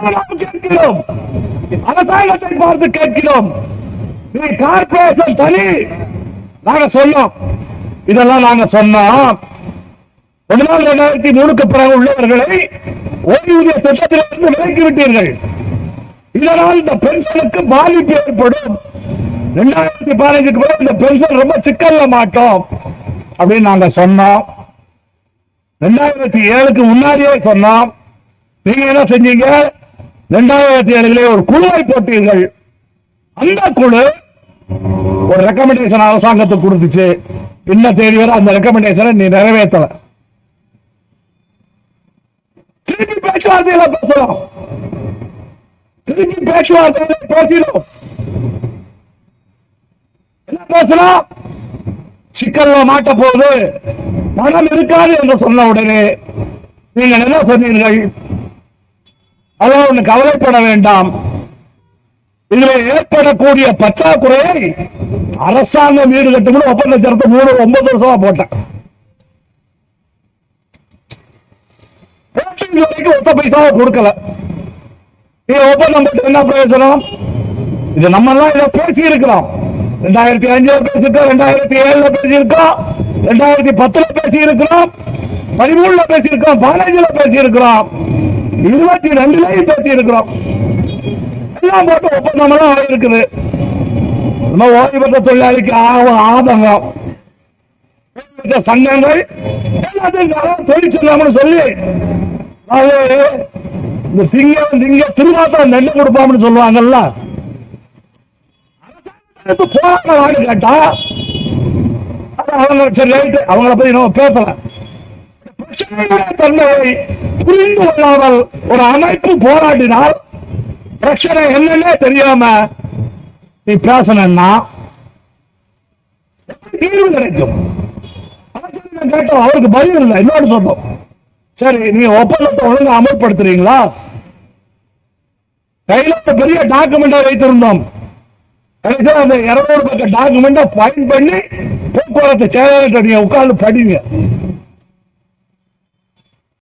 நாம் கேட்கிறோம், அரசாங்கத்தை பார்த்து கேட்கிறோம். நீ கார்பரேஷன் தனி நாங்க சொன்னோம், இதெல்லாம் நாங்க சொன்னோம். 2003 பிறகு உள்ளவர்களை ஓய்வூதிய திட்டத்திலிருந்து விலக்கி விட்டீர்கள். இதனால் இந்த பென்ஷனுக்கு பாதிப்பு ஏற்படும். 2015 பிறகு இந்த பென்ஷன் ரொம்ப சிக்கல்ல மாட்டோம் அப்படின்னு நாங்க சொன்னோம். 2007 முன்னாடியே சொன்னோம். நீங்க என்ன செஞ்சீங்க? 2007 ஒரு குழுவை போட்டீர்கள். அந்த குழு ஒரு ரெக்கமெண்டேஷன் அரசாங்கத்துக்கு கொடுத்துச்சு. இன்ன தேதி வரை அந்த ரெக்கமெண்டேஷனை நீ நிறைவேற்றல. திருப்பி பேச்சுவார்த்தையில பேசலாம், திருப்பி பேச்சுவார்த்தையில பேசினோம். என்ன பேசலாம்? சிக்கல்ல மாட்ட போது பணம் இருக்காது என்று சொன்ன உடனே நீங்கள் என்ன சொன்னீர்கள்? அதான் ஒண்ணு கவலைப்பட வேண்டாம், இதில் ஏற்படக்கூடிய பற்றாக்குறையை அரசாங்கம் வீடு கட்டும்போது ஒப்பந்த சரத்து 9 வருஷமா போட்டேன். ஒத்த பைசாவை கொடுக்கல. ஒப்பந்தம் போட்டு என்ன பிரயோஜனம்? இது நம்ம எல்லாம் இதை பேசி இருக்கிறோம். 2005 பேசிருக்கோம், 2007 பேசியிருக்கோம், 2010 பேசி இருக்கிறோம், 13 பேசியிருக்கோம், 15 பேசி இருக்கிறோம், 22 பேசி இருக்கிறோம். எல்லாம் போட்டு ஒப்பந்தம் எல்லாம் இருக்குது. நம்ம ஓய்வு பெற்ற தொழிலாளிக்கு ஆதங்கம், சங்கங்கள் எல்லாத்தையும் தொழிற்சங்கம்னு சொல்லி இந்த திங்க திருவாத்தான் நெல்லு கொடுப்போம்னு சொல்லுவாங்கல்ல, போராட்டம் கேட்டா அவங்க சரி ரைட்டு, அவங்கள பத்தி நம்ம பேசலாம். தன்மையை புரிந்து கொள்ளாமல் ஒரு அமைப்பு போராடினால் பிரச்சனை என்னன்னே தெரியாம நீ பேசணும்னா தீர்வு கிடைக்கும். கேட்டோம், அவருக்கு பதில் இல்லை. இன்னொரு சொன்னோம், சரி நீங்க ஒப்பந்தத்தை ஒழுங்கு அமல்படுத்துறீங்களா? கையில பெரிய டாக்குமெண்டா வைத்திருந்தோம். அந்த 200 பக்க டாக்குமெண்ட ஃபைன் பண்ணி போக்குவரத்து செயலாளர் நீங்க உட்கார்ந்து படிங்க.